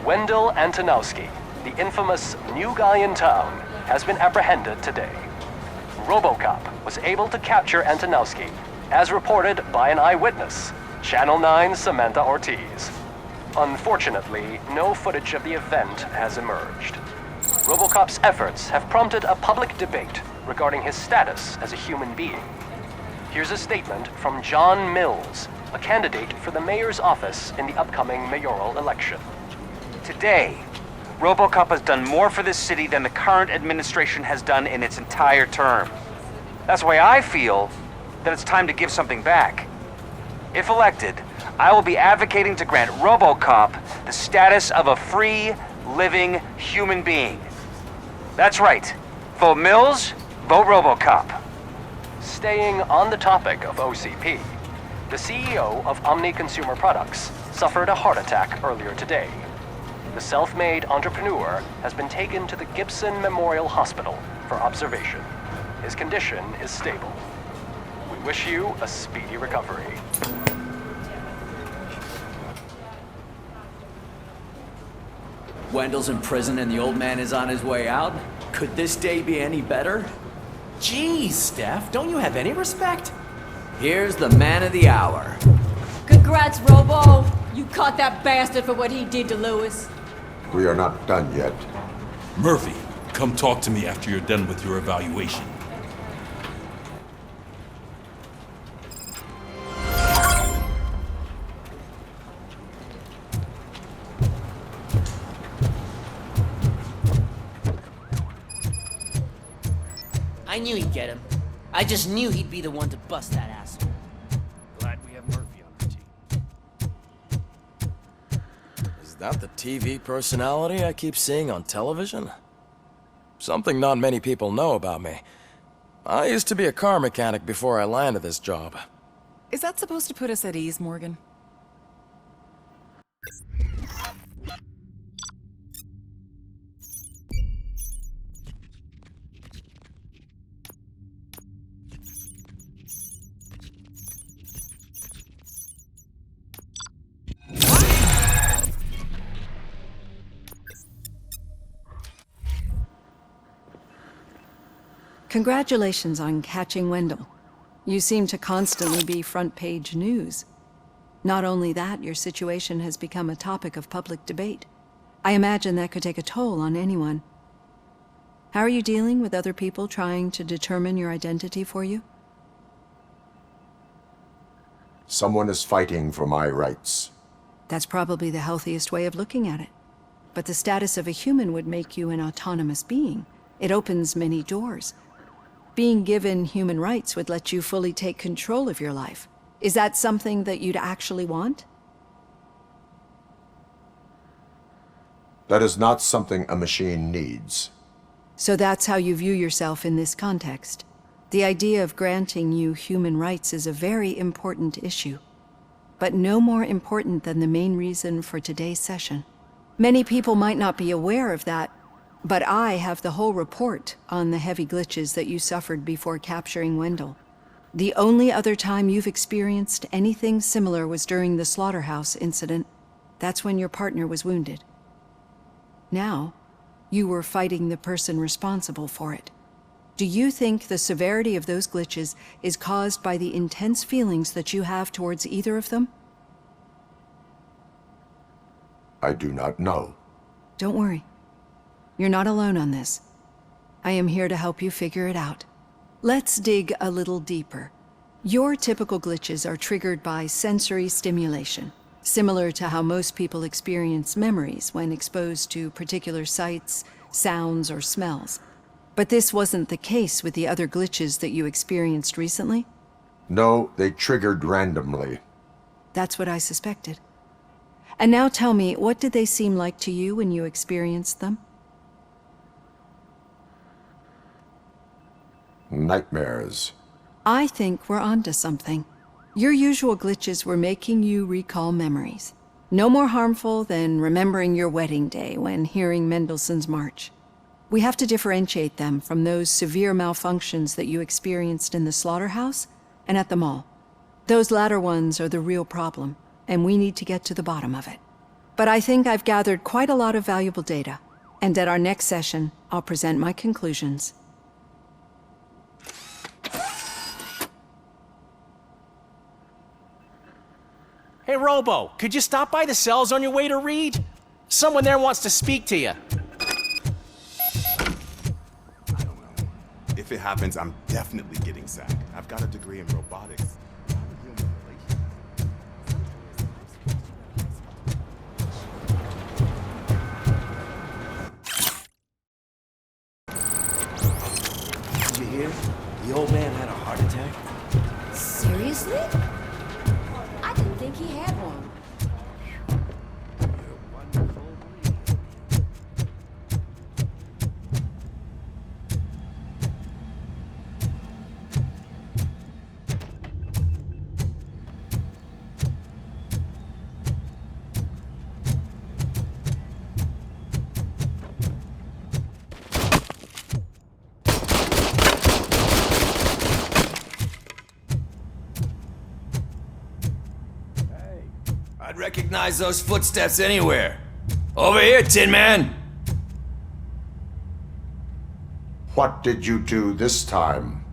Wendell Antonowski, the infamous new guy in town, has been apprehended today. Robocop was able to capture Antonowski, as reported by an eyewitness, Channel 9's Samantha Ortiz. Unfortunately, no footage of the event has emerged. Robocop's efforts have prompted a public debate regarding his status as a human being. Here's a statement from John Mills, a candidate for the mayor's office in the upcoming mayoral election. Today, Robocop has done more for this city than the current administration has done in its entire term. That's why I feel that it's time to give something back. If elected, I will be advocating to grant Robocop the status of a free, living human being. That's right. Vote Mills, vote Robocop. Staying on the topic of OCP, the CEO of Omni Consumer Products suffered a heart attack earlier today. The self-made entrepreneur has been taken to the Gibson Memorial Hospital for observation. His condition is stable. We wish you a speedy recovery. Wendell's in prison and the old man is on his way out? Could this day be any better? Geez, Steph, don't you have any respect? Here's the man of the hour. Congrats, Robo! You caught that bastard for what he did to Lewis. We are not done yet. Murphy, come talk to me after you're done with your evaluation. I knew he'd get him. I just knew he'd be the one to bust that asshole. Glad we have Murphy on the team. Is that the TV personality I keep seeing on television? Something not many people know about me. I used to be a car mechanic before I landed this job. Is that supposed to put us at ease, Morgan? Congratulations on catching Wendell. You seem to constantly be front-page news. Not only that, your situation has become a topic of public debate. I imagine that could take a toll on anyone. How are you dealing with other people trying to determine your identity for you? Someone is fighting for my rights. That's probably the healthiest way of looking at it. But the status of a human would make you an autonomous being. It opens many doors. Being given human rights would let you fully take control of your life. Is that something that you'd actually want? That is not something a machine needs. So that's how you view yourself in this context. The idea of granting you human rights is a very important issue, but no more important than the main reason for today's session. Many people might not be aware of that, but I have the whole report on the heavy glitches that you suffered before capturing Wendell. The only other time you've experienced anything similar was during the slaughterhouse incident. That's when your partner was wounded. Now, you were fighting the person responsible for it. Do you think the severity of those glitches is caused by the intense feelings that you have towards either of them? I do not know. Don't worry. You're not alone on this. I am here to help you figure it out. Let's dig a little deeper. Your typical glitches are triggered by sensory stimulation, similar to how most people experience memories when exposed to particular sights, sounds, or smells. But this wasn't the case with the other glitches that you experienced recently? No, they triggered randomly. That's what I suspected. And now tell me, what did they seem like to you when you experienced them? Nightmares. I think we're onto something. Your usual glitches were making you recall memories. No more harmful than remembering your wedding day when hearing Mendelssohn's March. We have to differentiate them from those severe malfunctions that you experienced in the slaughterhouse and at the mall. Those latter ones are the real problem, and we need to get to the bottom of it. But I think I've gathered quite a lot of valuable data. And at our next session, I'll present my conclusions. Hey, Robo, could you stop by the cells on your way to Reed? Someone there wants to speak to you. If it happens, I'm definitely getting sacked. I've got a degree in robotics. Did you hear? The old man had a heart attack. Seriously? I didn't think he had one. I'd recognize those footsteps anywhere. Over here, Tin Man! What did you do this time?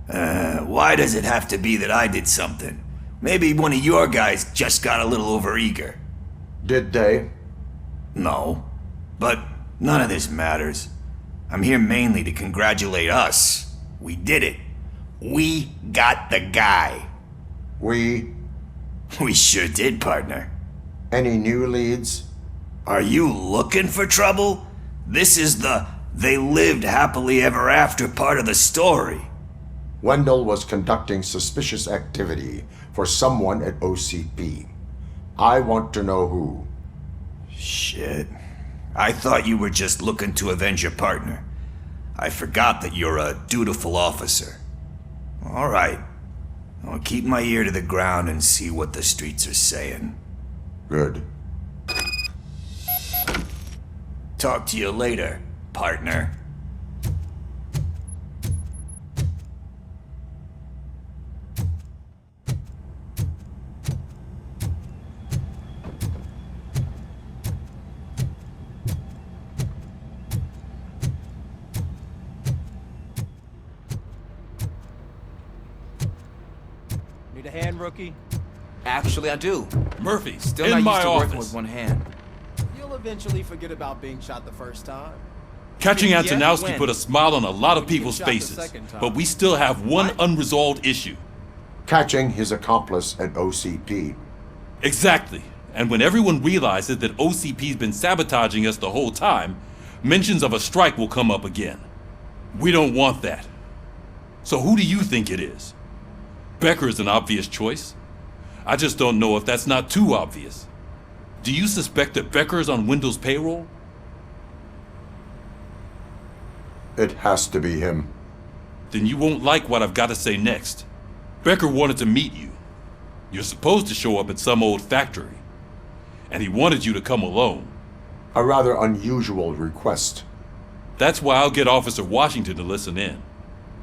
Why does it have to be that I did something? Maybe one of your guys just got a little overeager. Did they? No. But none of this matters. I'm here mainly to congratulate us. We did it. We got the guy. We sure did, partner. Any new leads? Are you looking for trouble? This is the "they lived happily ever after" part of the story. Wendell was conducting suspicious activity for someone at OCP. I want to know who. Shit. I thought you were just looking to avenge your partner. I forgot that you're a dutiful officer. All right. I'll keep my ear to the ground and see what the streets are saying. Good. Talk to you later, partner. Need a hand, rookie? Actually, I do. Murphy, Still in not my used to working office. with one hand. You'll eventually forget about being shot the first time. Catching Yeah, Antonowski when? put a smile on a lot of When you get people's shot the faces, second time. but we still have one unresolved issue. Catching his accomplice at OCP. Exactly. And when everyone realizes that OCP's been sabotaging us the whole time, mentions of a strike will come up again. We don't want that. So who do you think it is? Becker is an obvious choice. I just don't know if that's not too obvious. Do you suspect that Becker is on Wendell's payroll? It has to be him. Then you won't like what I've got to say next. Becker wanted to meet you. You're supposed to show up at some old factory. And he wanted you to come alone. A rather unusual request. That's why I'll get Officer Washington to listen in.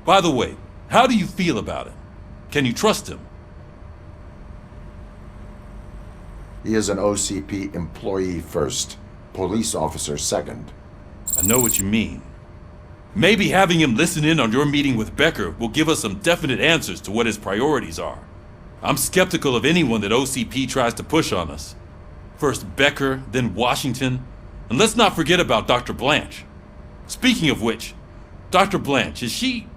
By the way, how do you feel about him? Can you trust him? He is an OCP employee first, police officer second. I know what you mean. Maybe having him listen in on your meeting with Becker will give us some definite answers to what his priorities are. I'm skeptical of anyone that OCP tries to push on us. First Becker, then Washington, and let's not forget about Dr. Blanche. Speaking of which, Dr. Blanche, is she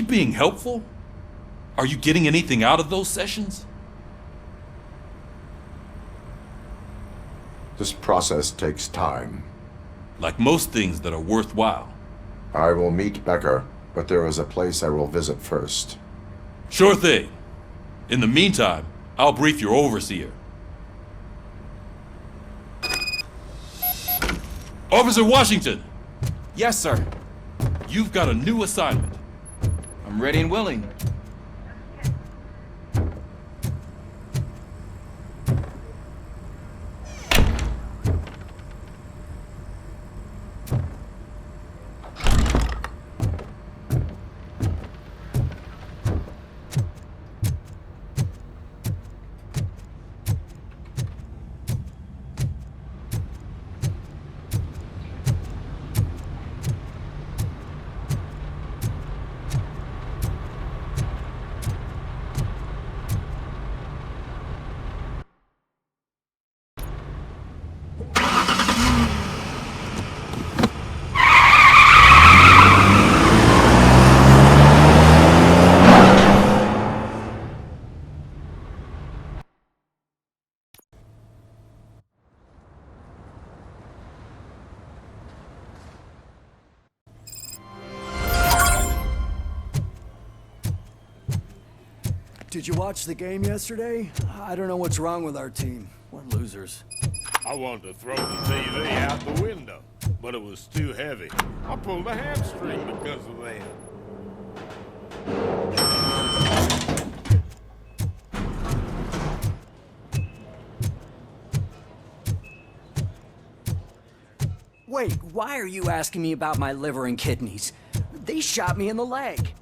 being helpful? Are you getting anything out of those sessions? This process takes time. Like most things that are worthwhile. I will meet Becker, but there is a place I will visit first. Sure thing. In the meantime, I'll brief your overseer. Officer Washington! Yes, sir. You've got a new assignment. I'm ready and willing. Did you watch the game yesterday? I don't know what's wrong with our team. We're losers. I wanted to throw the TV out the window, but it was too heavy. I pulled a hamstring because of that. Wait, why are you asking me about my liver and kidneys? They shot me in the leg.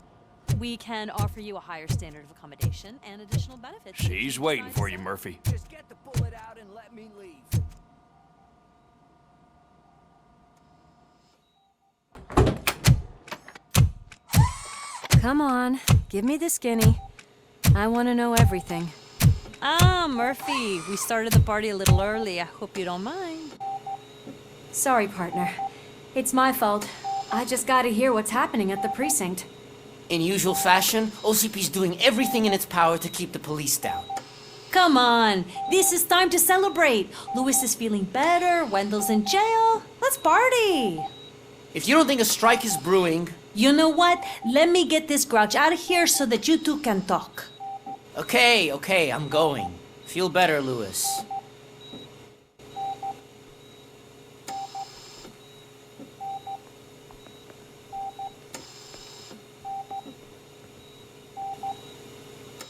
We can offer you a higher standard of accommodation and additional benefits. She's waiting for you, Murphy. Just get the bullet out and let me leave. Come on, give me the skinny. I want to know everything. Ah, Murphy, we started the party a little early. I hope you don't mind. Sorry, partner. It's my fault. I just gotta hear what's happening at the precinct. In usual fashion, OCP's doing everything in its power to keep the police down. Come on, this is time to celebrate. Louis is feeling better, Wendell's in jail. Let's party. If you don't think a strike is brewing... You know what? Let me get this grouch out of here so that you two can talk. Okay, I'm going. Feel better, Louis.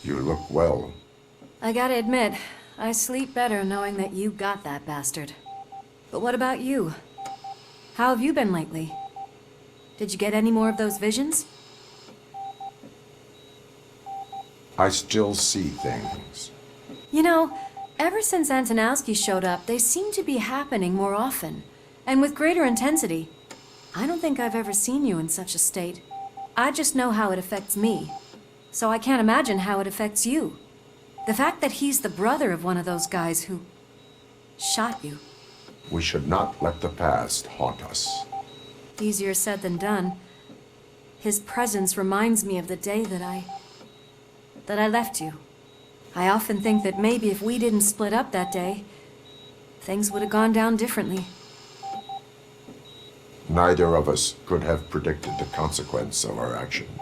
You look well. I gotta admit, I sleep better knowing that you got that bastard. But what about you? How have you been lately? Did you get any more of those visions? I still see things. You know, ever since Antonowski showed up, they seem to be happening more often, and with greater intensity. I don't think I've ever seen you in such a state. I just know how it affects me, so I can't imagine how it affects you. The fact that he's the brother of one of those guys who shot you. We should not let the past haunt us. Easier said than done. His presence reminds me of the day that I left you. I often think that maybe if we didn't split up that day, things would have gone down differently. Neither of us could have predicted the consequence of our actions.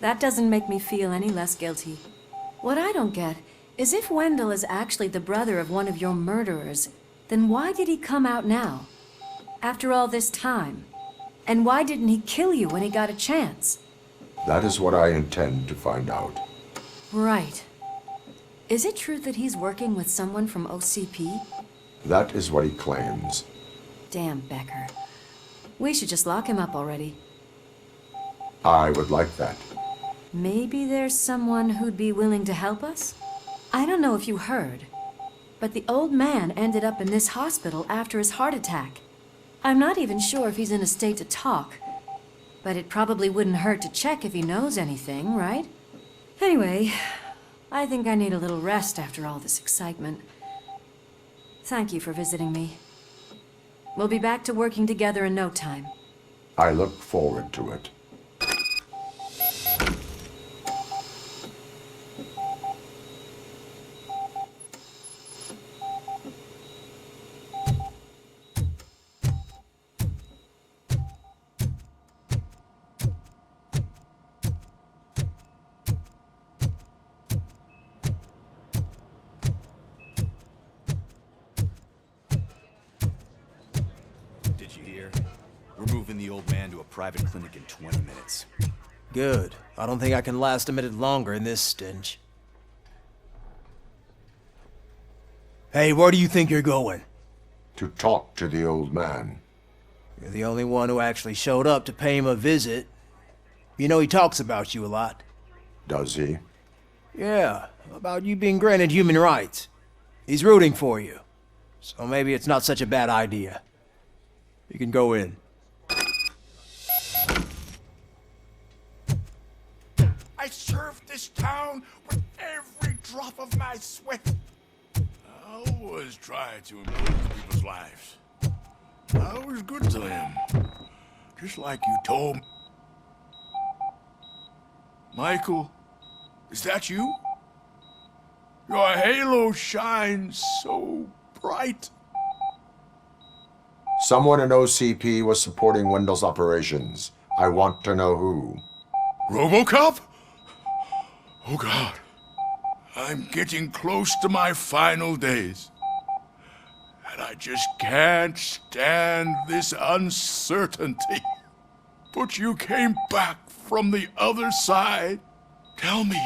That doesn't make me feel any less guilty. What I don't get is if Wendell is actually the brother of one of your murderers, then why did he come out now? After all this time? And why didn't he kill you when he got a chance? That is what I intend to find out. Right. Is it true that he's working with someone from OCP? That is what he claims. Damn Becker. We should just lock him up already. I would like that. Maybe there's someone who'd be willing to help us? I don't know if you heard, but the old man ended up in this hospital after his heart attack. I'm not even sure if he's in a state to talk, but it probably wouldn't hurt to check if he knows anything, right? Anyway, I think I need a little rest after all this excitement. Thank you for visiting me. We'll be back to working together in no time. I look forward to it. Did you hear? We're moving the old man to a private clinic in 20 minutes. Good. I don't think I can last a minute longer in this stench. Hey, where do you think you're going? To talk to the old man. You're the only one who actually showed up to pay him a visit. You know he talks about you a lot. Does he? Yeah, about you being granted human rights. He's rooting for you. So maybe it's not such a bad idea. You can go in. I served this town with every drop of my sweat. I always tried to improve people's lives. I was good to them. Just like you told me. Michael, is that you? Your halo shines so bright. Someone in OCP was supporting Wendell's operations. I want to know who. Robocop? Oh God. I'm getting close to my final days. And I just can't stand this uncertainty. But you came back from the other side. Tell me,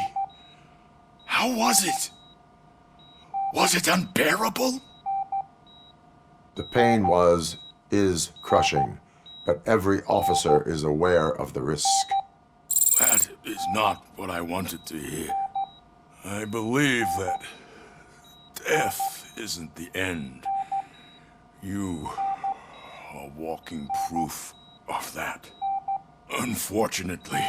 how was it? Was it unbearable? The pain is crushing, but every officer is aware of the risk. That is not what I wanted to hear. I believe that death isn't the end. You are walking proof of that. Unfortunately,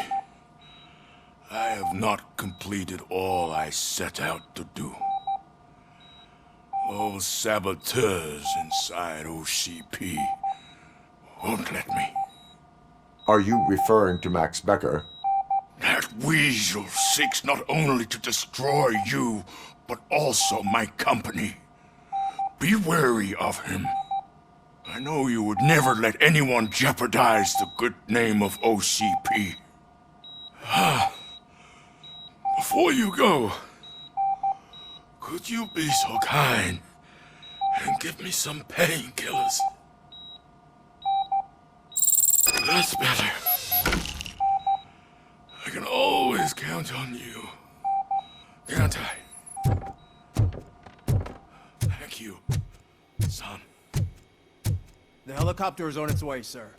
I have not completed all I set out to do. Those saboteurs inside OCP won't let me. Are you referring to Max Becker? That weasel seeks not only to destroy you, but also my company. Be wary of him. I know you would never let anyone jeopardize the good name of OCP. Before you go, could you be so kind and give me some painkillers? That's better. I can always count on you, can't I? Thank you, son. The helicopter is on its way, sir.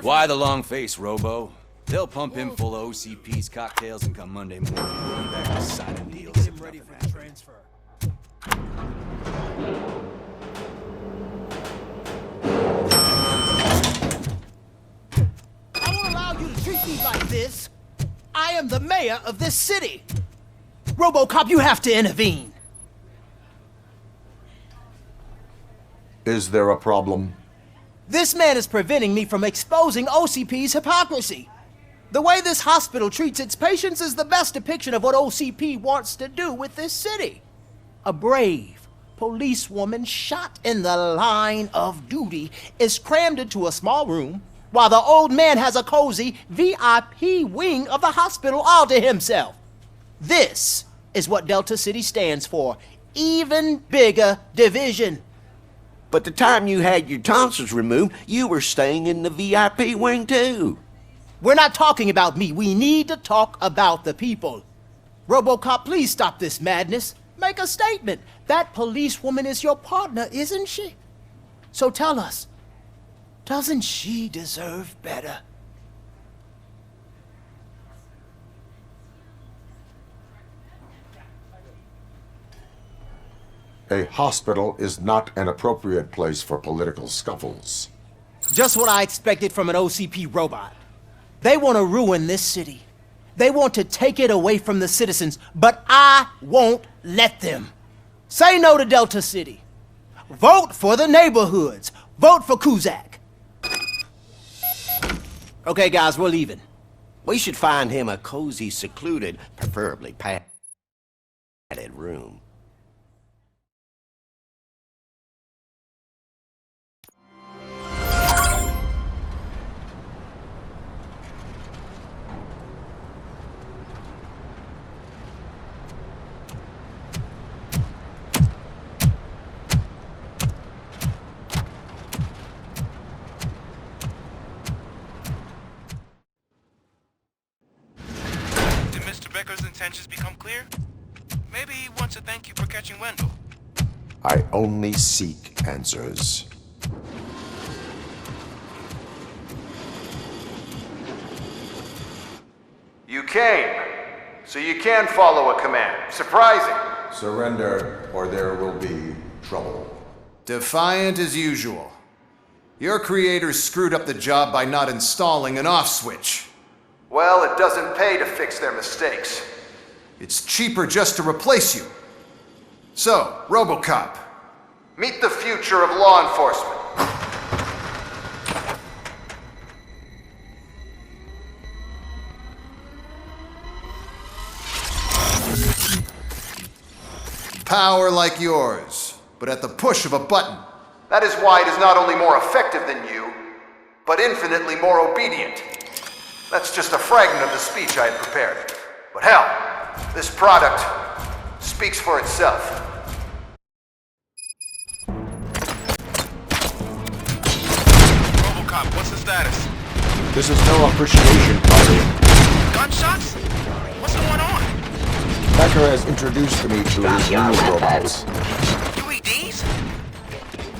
Why the long face, Robo? They'll pump him full of OCP's cocktails and come Monday morning, going back to signing deals. Get him ready for the transfer. I won't allow you to treat me like this. I am the mayor of this city. Robocop, you have to intervene. Is there a problem? This man is preventing me from exposing OCP's hypocrisy. The way this hospital treats its patients is the best depiction of what OCP wants to do with this city. A brave policewoman shot in the line of duty is crammed into a small room, while the old man has a cozy VIP wing of the hospital all to himself. This is what Delta City stands for. Even bigger division. But the time you had your tonsils removed, you were staying in the VIP wing too. We're not talking about me. We need to talk about the people. Robocop, please stop this madness. Make a statement. That policewoman is your partner, isn't she? So tell us, doesn't she deserve better? A hospital is not an appropriate place for political scuffles. Just what I expected from an OCP robot. They want to ruin this city. They want to take it away from the citizens, but I won't let them. Say no to Delta City. Vote for the neighborhoods. Vote for Kuzak. Okay, guys, we're leaving. We should find him a cozy, secluded, preferably padded room. Becker's intentions become clear? Maybe he wants to thank you for catching Wendell. I only seek answers. You came, so you can follow a command. Surprising. Surrender, or there will be trouble. Defiant as usual. Your creators screwed up the job by not installing an off switch. Well, it doesn't pay to fix their mistakes. It's cheaper just to replace you. So, Robocop. Meet the future of law enforcement. Power like yours, but at the push of a button. That is why it is not only more effective than you, but infinitely more obedient. That's just a fragment of the speech I had prepared. But hell, this product speaks for itself. Robocop, what's the status? This is no appreciation party. Gunshots? What's going on? Becker has introduced me to his new robots. UEDs?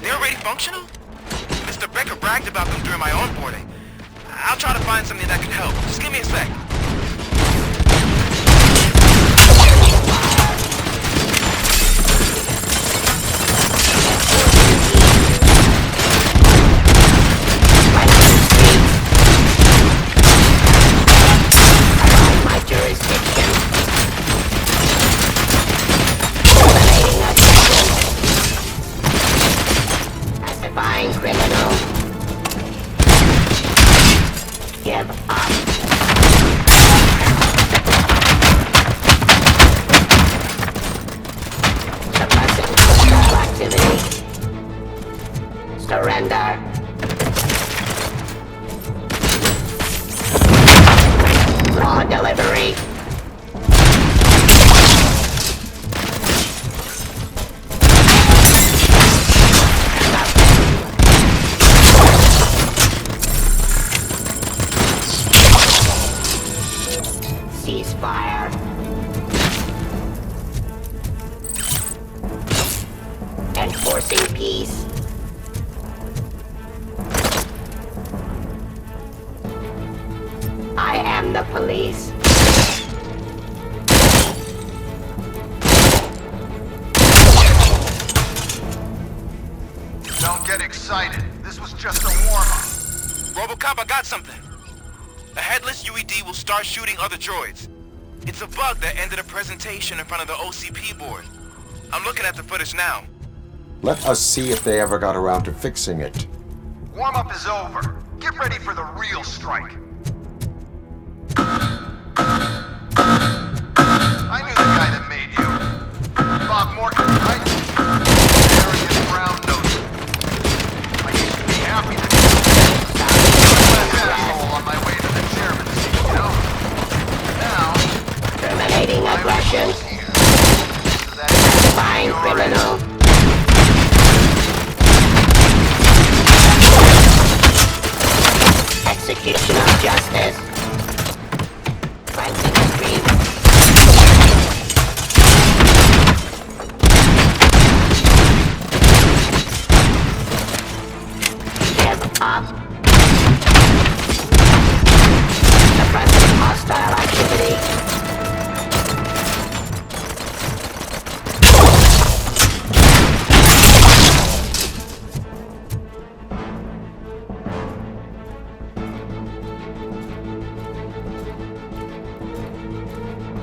They're already functional? Mr. Becker bragged about them during my onboarding. I'll try to find something that could help. Just give me a sec. My jurisdiction. Pacifying criminal. Give up. Suppressing hostile activity. Surrender. Raw delivery. Ceasefire. Enforcing peace. I am the police. Don't get excited. This was just a warm-up. Robocop, I got something. The headless UED will start shooting other droids. It's a bug that ended a presentation in front of the OCP board. I'm looking at the footage now. Let us see if they ever got around to fixing it. Warm-up is over. Get ready for the real strike. I knew the guy that made you. Bob Morgan, right? Arrogant brown nose. I used to be happy that you were that asshole on my way to the chairman's seat, you know? Now, Terminating aggression. Pacifying criminal. Execution of justice. Cleansing the street. Give up. Suppressing hostile activity.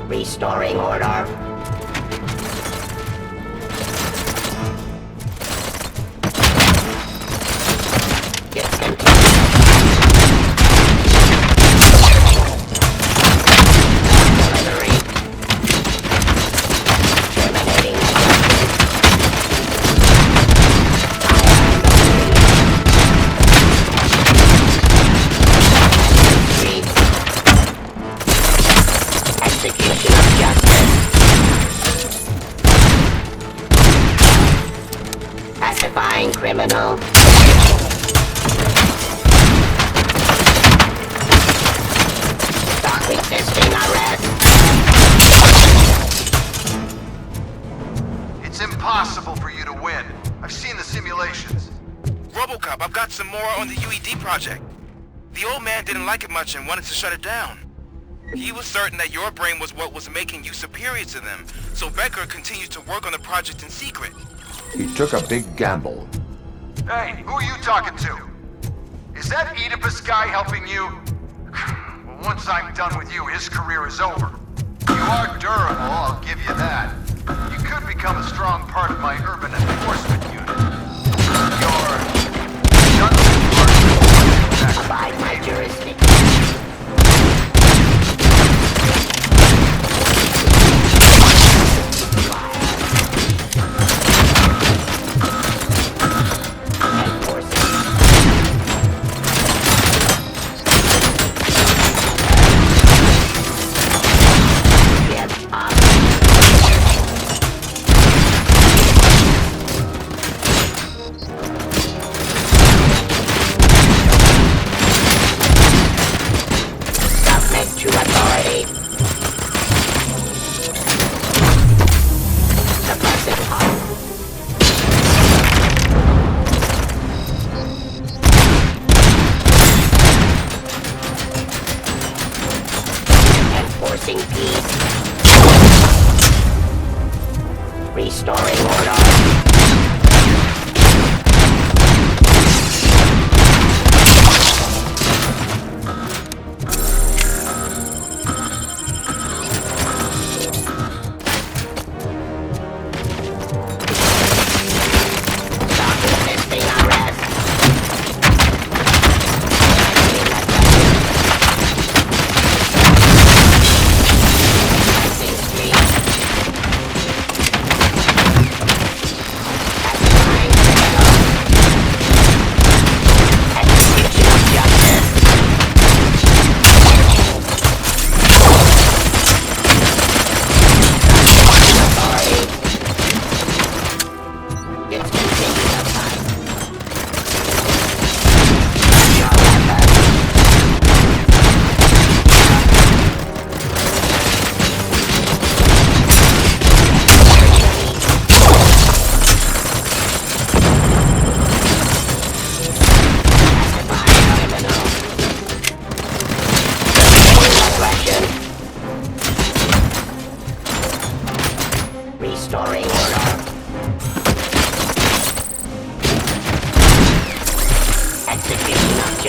Restoring order. Discontinued. Delivery. Terminating adjustment. Execution of justice. Pacifying criminal. Stop resisting arrest. it's impossible for you to win. I've seen the simulations. Robocop, I've got some more on the UED project. The old man didn't like it much and wanted to shut it down. He was certain that your brain was what was making you superior to them, so Becker continued to work on the project in secret. He took a big gamble. Hey, who are you talking to? Is that Oedipus guy helping you? Well, once I'm done with you, his career is over. You are durable, I'll give you that. You could become a strong part of my urban enforcement unit. You're... Abide my jurisdiction.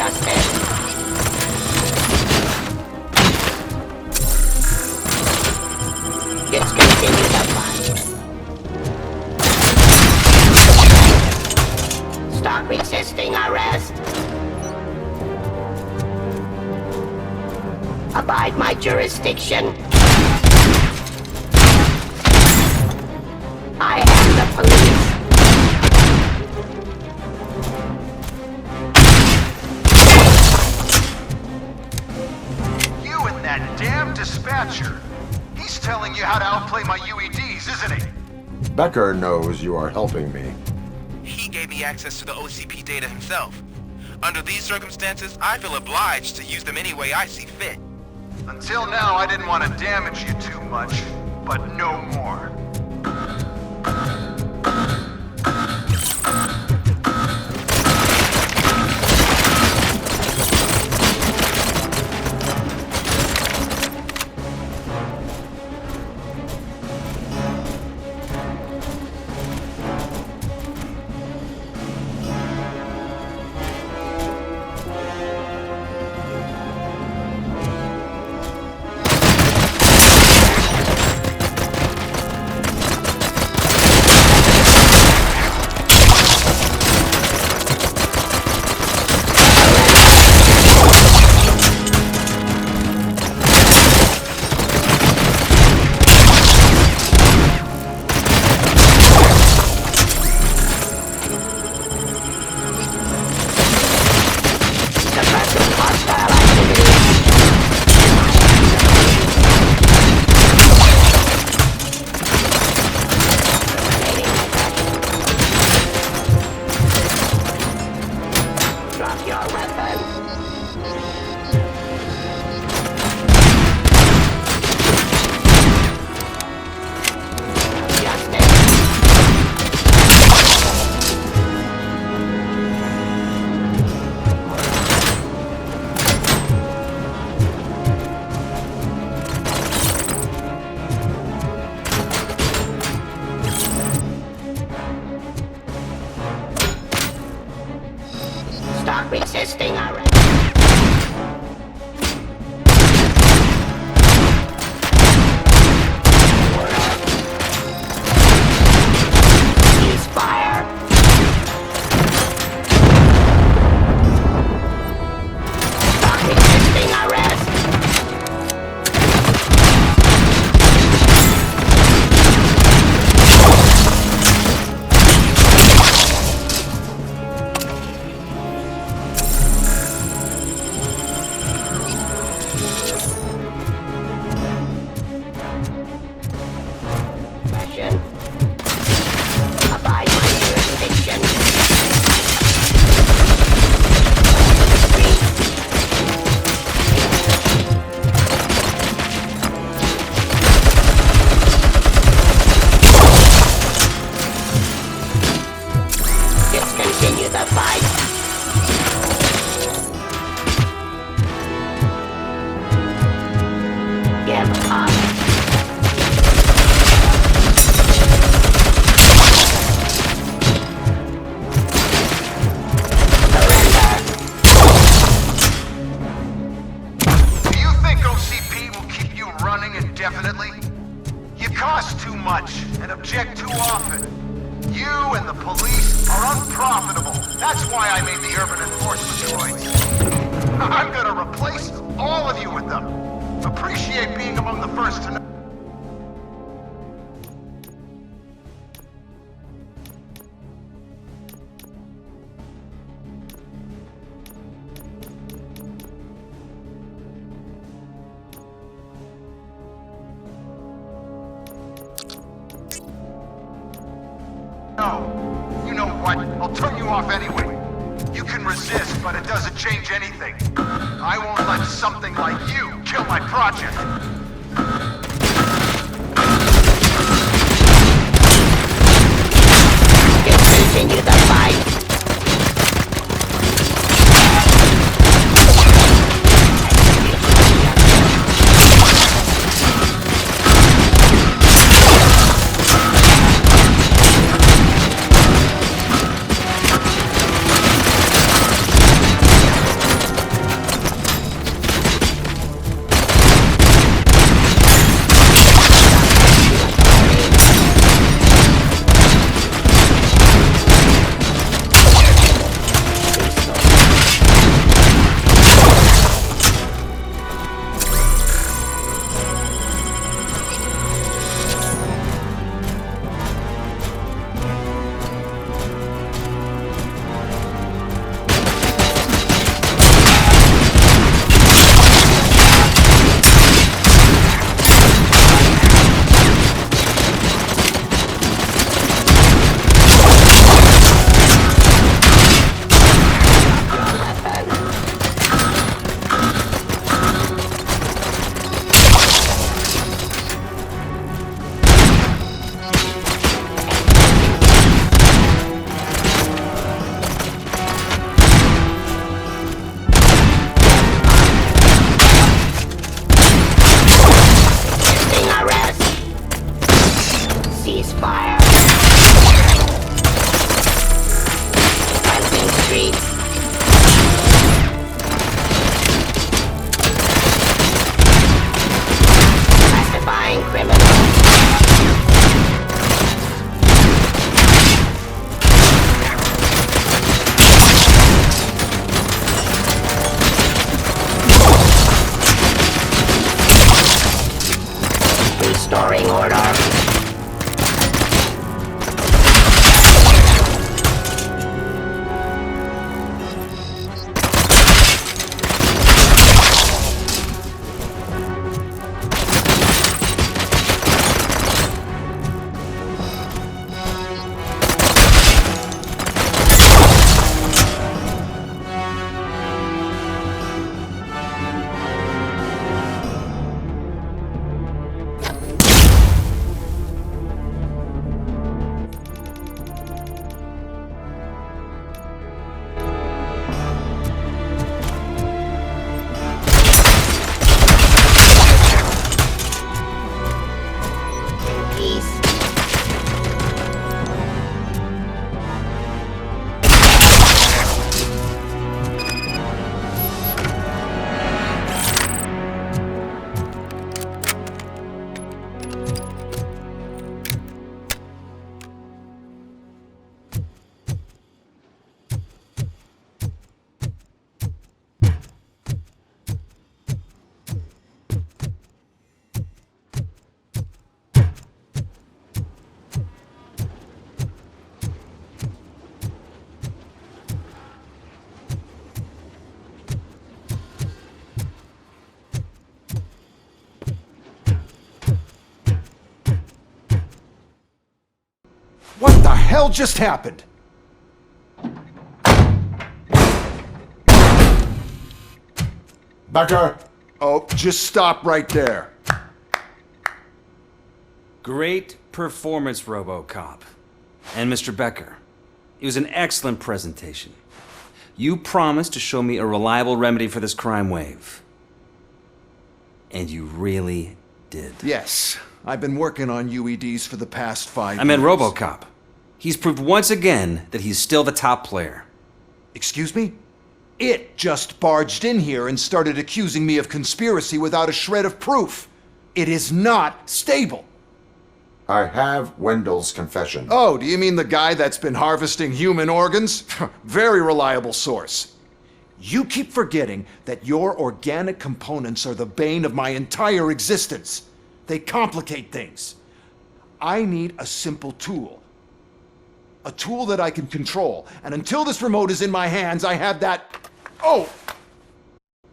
justice. Discontinue the fight. Stop resisting arrest. Abide my jurisdiction. I am the police. You and that damn dispatcher. He's telling you how to outplay my UEDs, isn't he? Becker knows you are helping me. He gave me access to the OCP data himself. Under these circumstances, I feel obliged to use them any way I see fit. Until now, I didn't want to damage you too much, but no more. Stop resisting arrest. Cease fire. Stop resisting arrest. Abide my jurisdiction. Discontinue the fight. Give up. Indefinitely? You cost too much and object too often. You and the police are unprofitable. That's why I made the urban enforcement droids. I'm gonna replace all of you with them. Appreciate being among the first to know. No. You know what? I'll turn you off anyway. You can resist, but it doesn't change anything. I won't let something like you kill my project. Discontinue the fight. hell just happened? Becker! Oh, just stop right there. Great performance, Robocop. And Mr. Becker, it was an excellent presentation. You promised to show me a reliable remedy for this crime wave. And you really did. Yes, I've been working on UEDs for the past 5 years. I meant Robocop. He's proved once again that he's still the top player. Excuse me? It just barged in here and started accusing me of conspiracy without a shred of proof. It is not stable. I have Wendell's confession. Oh, do you mean the guy that's been harvesting human organs? Very reliable source. You keep forgetting that your organic components are the bane of my entire existence. They complicate things. I need a simple tool. A tool that I can control. And until this remote is in my hands, I have that... Oh!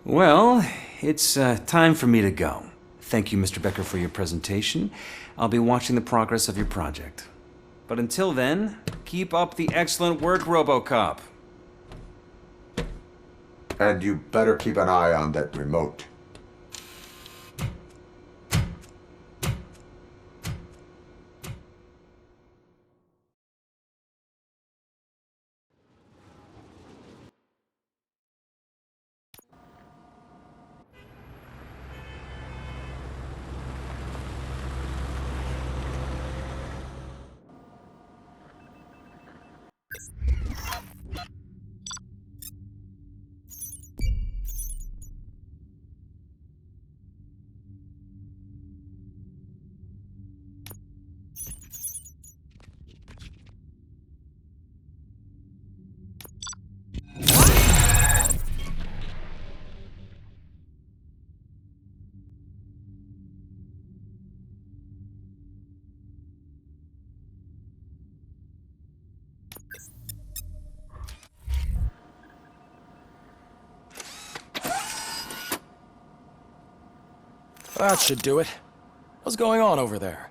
Well, it's time for me to go. Thank you, Mr. Becker, for your presentation. I'll be watching the progress of your project. But until then, keep up the excellent work, Robocop. And you better keep an eye on that remote. That should do it. What's going on over there?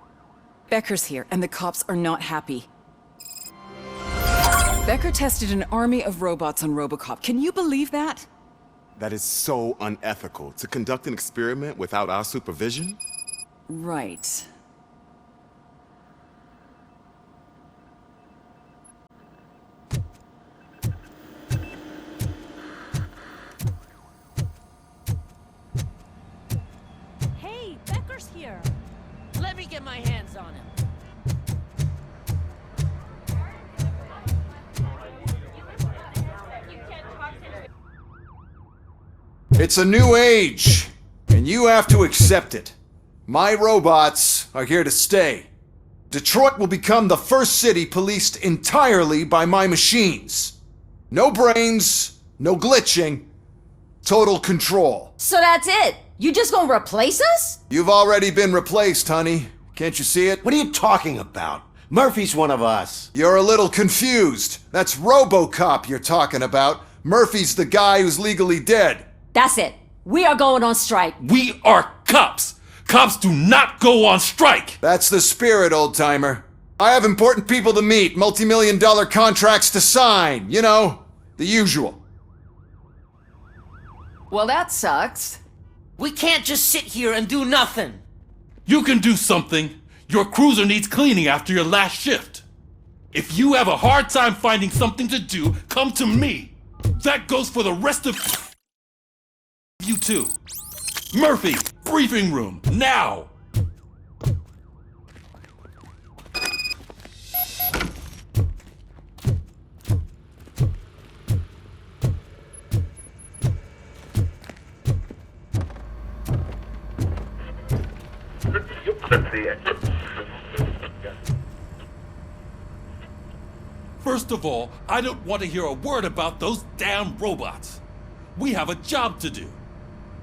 Becker's here, and the cops are not happy. Becker tested an army of robots on Robocop. Can you believe that? That is so unethical. To conduct an experiment without our supervision? Right. Hey, Becker's here. Let me get my hands on him. It's a new age, and you have to accept it. My robots are here to stay. Detroit will become the first city policed entirely by my machines. No brains, no glitching, total control. So that's it? You just gonna replace us? You've already been replaced, honey. Can't you see it? What are you talking about? Murphy's one of us. You're a little confused. That's Robocop you're talking about. Murphy's the guy who's legally dead. That's it. We are going on strike. We are cops! Cops do not go on strike! That's the spirit, old-timer. I have important people to meet, multi-million-dollar contracts to sign. You know, the usual. Well, that sucks. We can't just sit here and do nothing. You can do something. Your cruiser needs cleaning after your last shift. If you have a hard time finding something to do, come to me. That goes for the rest of you too. Murphy, briefing room, now! First of all, I don't want to hear a word about those damn robots. We have a job to do.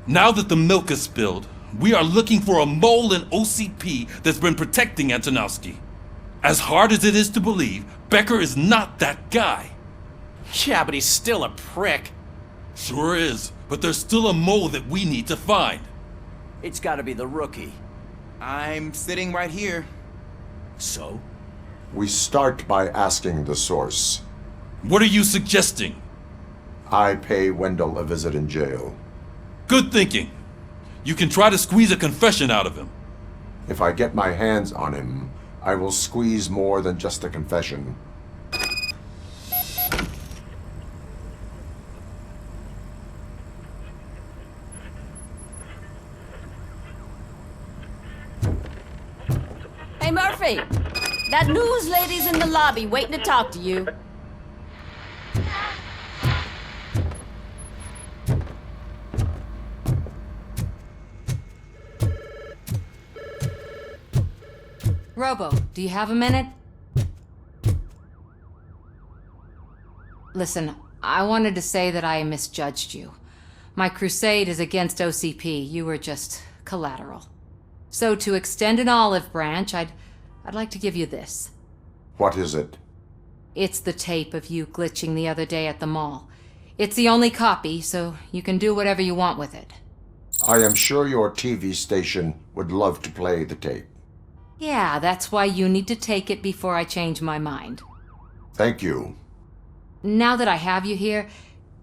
Now that the milk is spilled, we are looking for a mole in OCP that's been protecting Antonowski. As hard as it is to believe, Becker is not that guy. Yeah, but he's still a prick. Sure is, but there's still a mole that we need to find. It's gotta be the rookie. I'm sitting right here. So? We start by asking the source. What are you suggesting? I pay Wendell a visit in jail. Good thinking. You can try to squeeze a confession out of him. If I get my hands on him, I will squeeze more than just a confession. Hey, Murphy! That news lady's in the lobby waiting to talk to you. Robo, do you have a minute? Listen, I wanted to say that I misjudged you. My crusade is against OCP. You were just collateral. So to extend an olive branch, I'd like to give you this. What is it? It's the tape of you glitching the other day at the mall. It's the only copy, so you can do whatever you want with it. I am sure your TV station would love to play the tape. Yeah, that's why you need to take it before I change my mind. Thank you. Now that I have you here,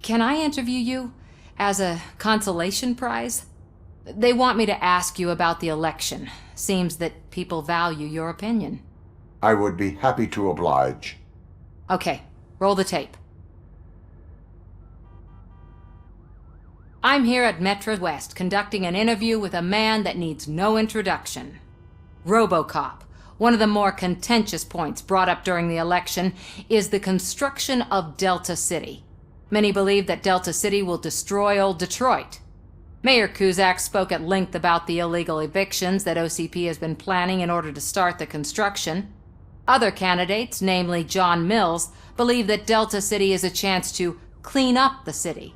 can I interview you as a consolation prize? They want me to ask you about the election. Seems that people value your opinion. I would be happy to oblige. Okay, roll the tape. I'm here at Metro West conducting an interview with a man that needs no introduction. Robocop. One of the more contentious points brought up during the election is the construction of Delta City. Many believe that Delta City will destroy old Detroit. Mayor Cusack spoke at length about the illegal evictions that OCP has been planning in order to start the construction. Other candidates, namely John Mills, believe that Delta City is a chance to clean up the city.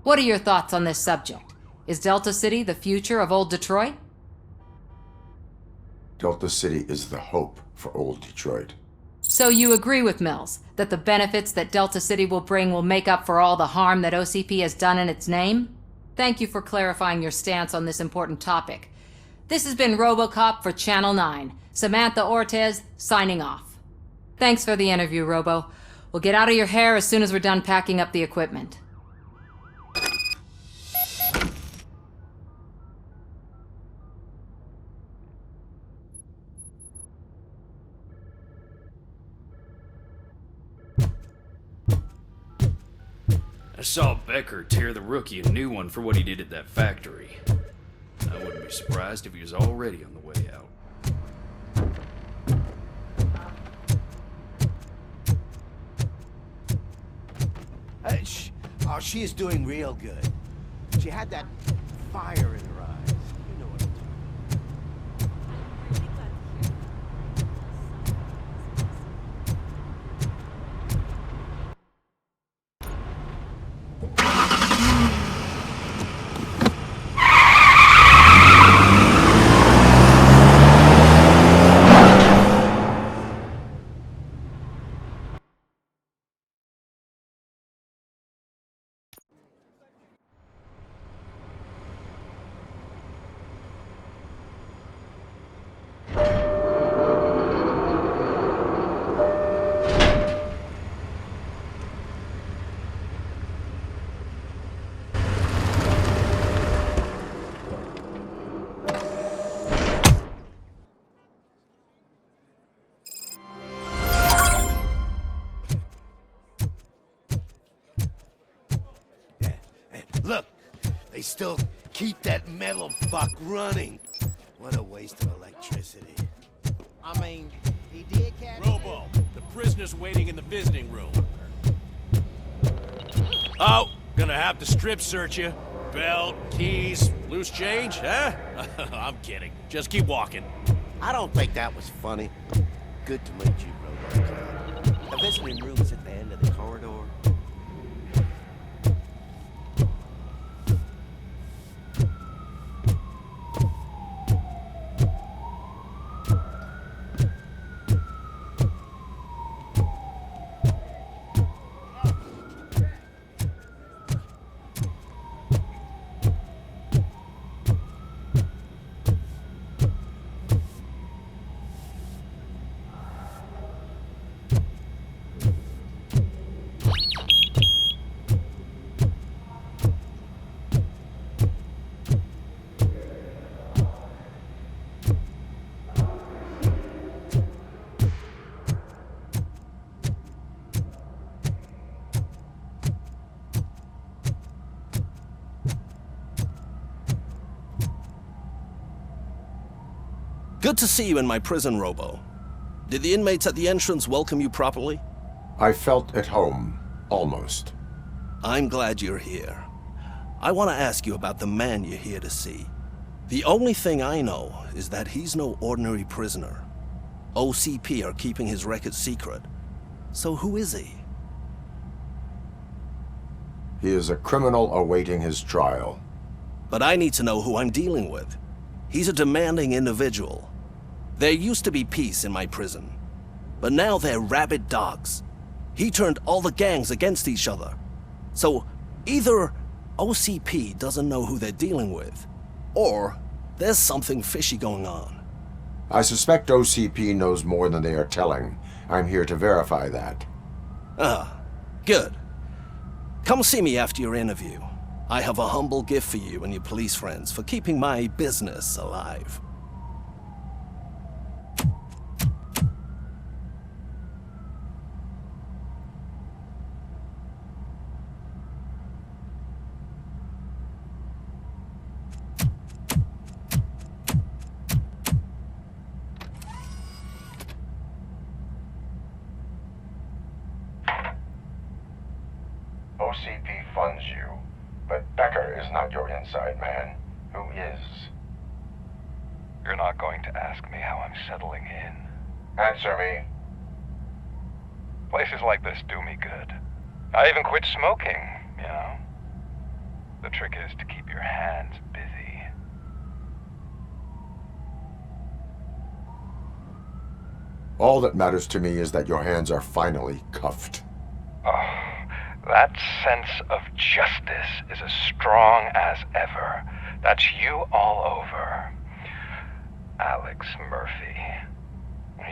What are your thoughts on this subject? Is Delta City the future of old Detroit? Delta City is the hope for old Detroit. So you agree with Mills, that the benefits that Delta City will bring will make up for all the harm that OCP has done in its name? Thank you for clarifying your stance on this important topic. This has been Robocop for Channel 9. Samantha Ortez, signing off. Thanks for the interview, Robo. We'll get out of your hair as soon as we're done packing up the equipment. I saw Becker tear the rookie a new one for what he did at that factory. I wouldn't be surprised if he was already on the way out. Oh, she is doing real good. She had that fire in her eyes. You know what I'm talking Look, they still keep that metal fuck running. What a waste of electricity. I mean, he did catch Robo, the prisoner's waiting in the visiting room. Oh, gonna have to strip search you. Belt, keys, loose change, huh? I'm kidding. Just keep walking. I don't think that was funny. Good to meet you, Robocop. The visiting room is at the end of the corridor. Good to see you in my prison, Robo. Did the inmates at the entrance welcome you properly? I felt at home, almost. I'm glad you're here. I want to ask you about the man you're here to see. The only thing I know is that he's no ordinary prisoner. OCP are keeping his record secret. So who is he? He is a criminal awaiting his trial. But I need to know who I'm dealing with. He's a demanding individual. There used to be peace in my prison, but now they're rabid dogs. He turned all the gangs against each other. So either OCP doesn't know who they're dealing with, or there's something fishy going on. I suspect OCP knows more than they are telling. I'm here to verify that. Ah, good. Come see me after your interview. I have a humble gift for you and your police friends for keeping my business alive. OCP funds you, but Becker is not your inside man. Who is? You're not going to ask me how I'm settling in. Answer me. Places like this do me good. I even quit smoking, you know. The trick is to keep your hands busy. All that matters to me is that your hands are finally cuffed. Oh, that sense of justice is as strong as ever. That's you all over. Alex Murphy.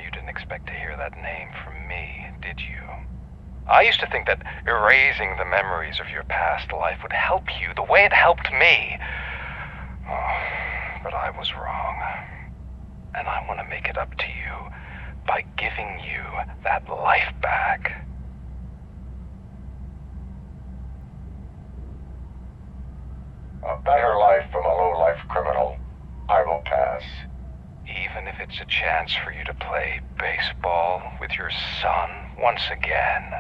You didn't expect to hear that name from me, did you? I used to think that erasing the memories of your past life would help you the way it helped me. Oh, but I was wrong. And I want to make it up to you by giving you that life back. A better life from a low-life criminal. I will pass. Even if it's a chance for you to play baseball with your son once again.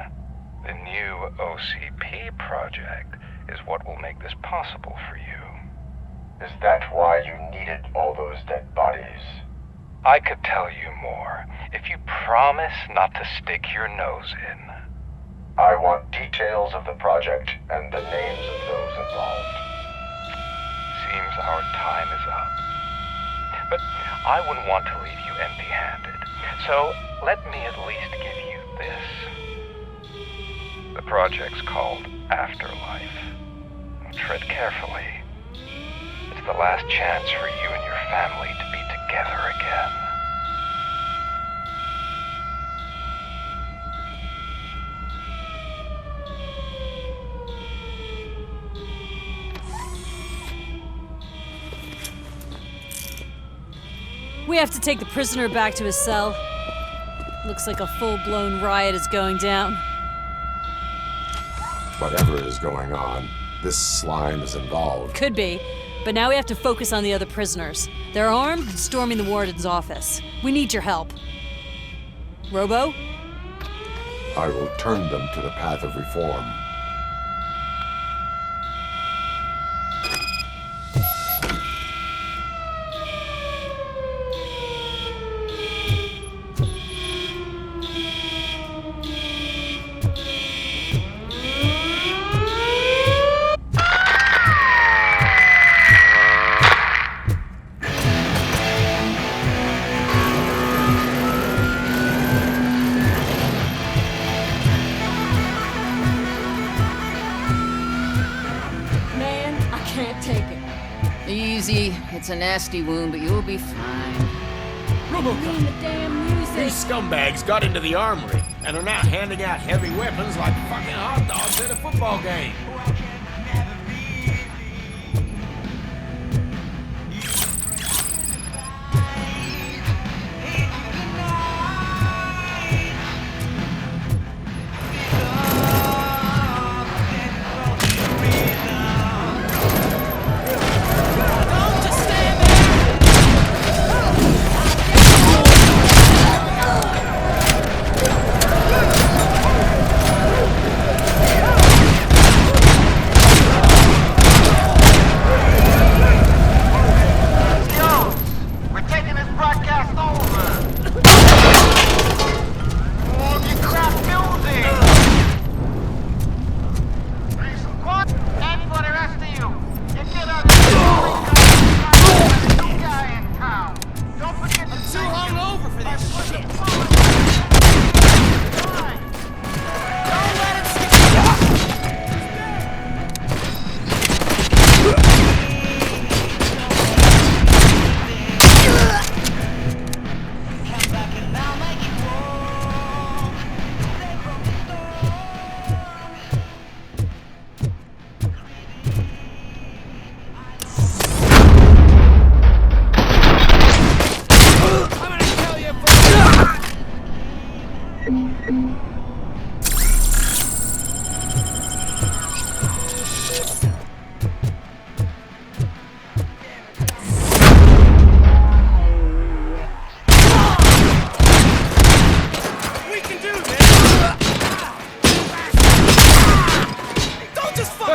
The new OCP project is what will make this possible for you. Is that why you needed all those dead bodies? I could tell you more if you promise not to stick your nose in. I want details of the project and the names of those involved. Seems our time is up. But I wouldn't want to leave you empty-handed. So let me at least give you this. The project's called Afterlife. Tread carefully. It's the last chance for you and your family to be together again. We have to take the prisoner back to his cell. Looks like a full-blown riot is going down. Whatever is going on, this slime is involved. Could be, but now we have to focus on the other prisoners. They're armed and storming the warden's office. We need your help. Robo? I will turn them to the path of reform. Easy. It's a nasty wound, but you'll be fine. Robocop! These scumbags got into the armory and are now handing out heavy weapons like fucking hot dogs at a football game.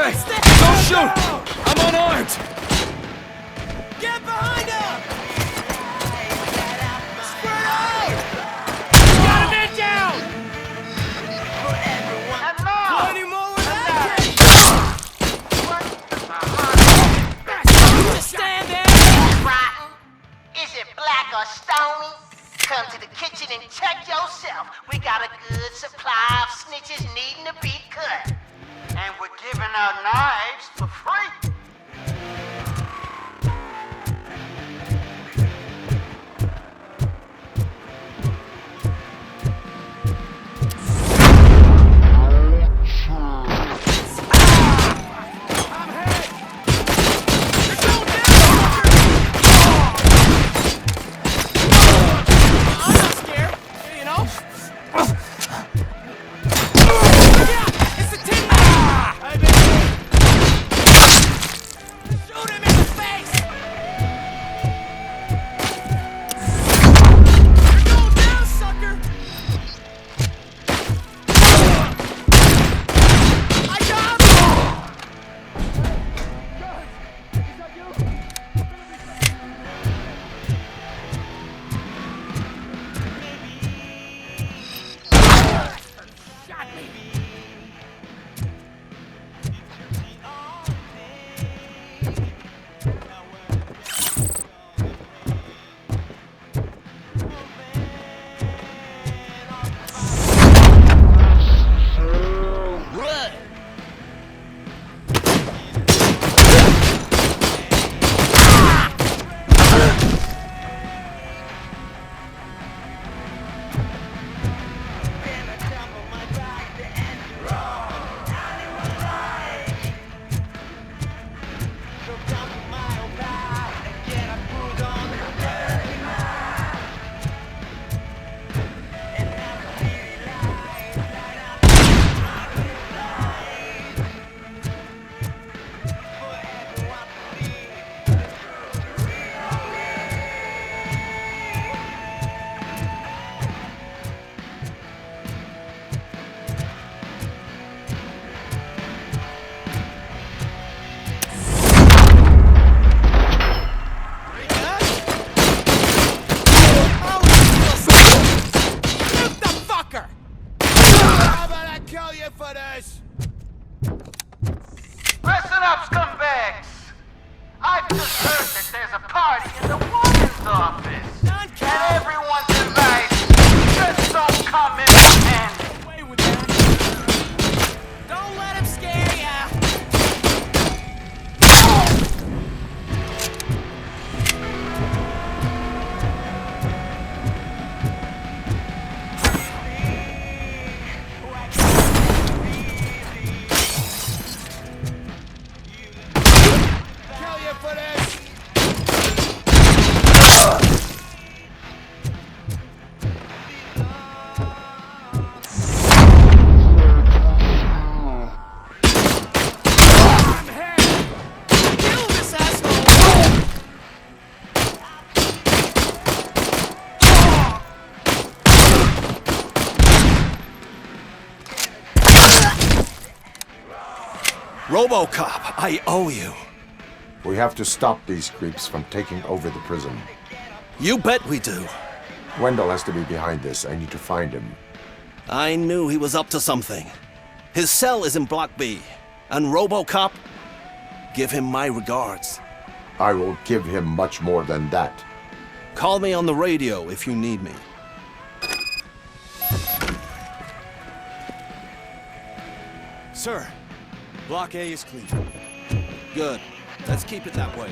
Hey, don't shoot! I'm unarmed! Get behind him! Spread out! Got a man down! Plenty more where that came! Stand there! Right. Is it black or stony? Come to the kitchen and check yourself. We got a good supply of snitches needing to be cut. And we're giving out knives for free. Listen up, scumbags! I've just heard that there's a party in the woman's office. And everyone's invited. Just don't come empty-handed. Don't let him scare ya! For this! Robocop, I owe you. We have to stop these creeps from taking over the prison. You bet we do. Wendell has to be behind this. I need to find him. I knew he was up to something. His cell is in Block B. And Robocop, give him my regards. I will give him much more than that. Call me on the radio if you need me. Sir, Block A is clean. Good. Let's keep it that way.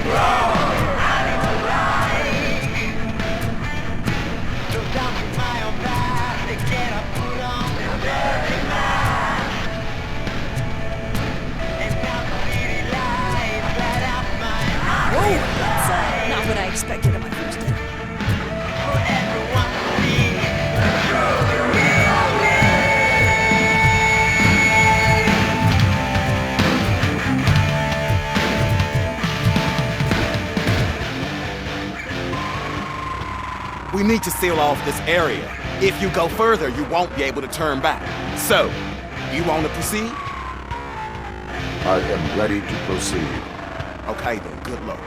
Roll! We need to seal off this area. If you go further, you won't be able to turn back. So, you want to proceed? I am ready to proceed. Okay then, good luck.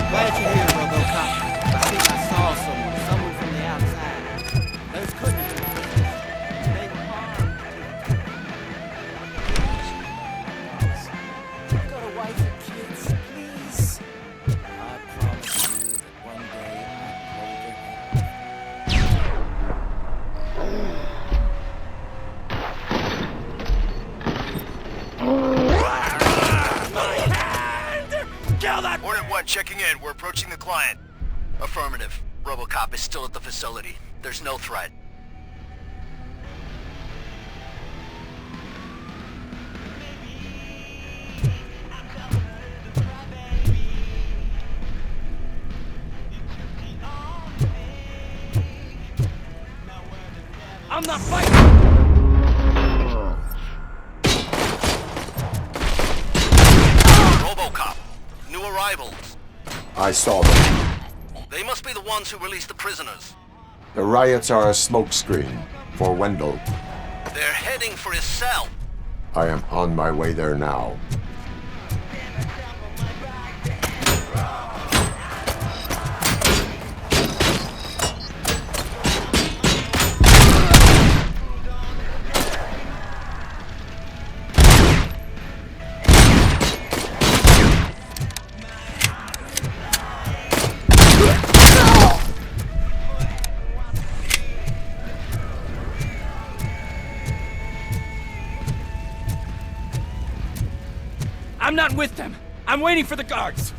Glad you're here, Robocop. I think I saw someone from the outside. Those couldn't have been. They were armed. I've got a wife and kids, please. I promise you that one day Kill that! Hornet 1 checking in. We're approaching the client. Affirmative. Robocop is still at the facility. There's no threat. I'm not fighting! Robocop. New arrivals. I saw them. They must be the ones who released the prisoners. The riots are a smokescreen for Wendell. They're heading for his cell. I am on my way there now. I'm not with them. I'm waiting for the guards.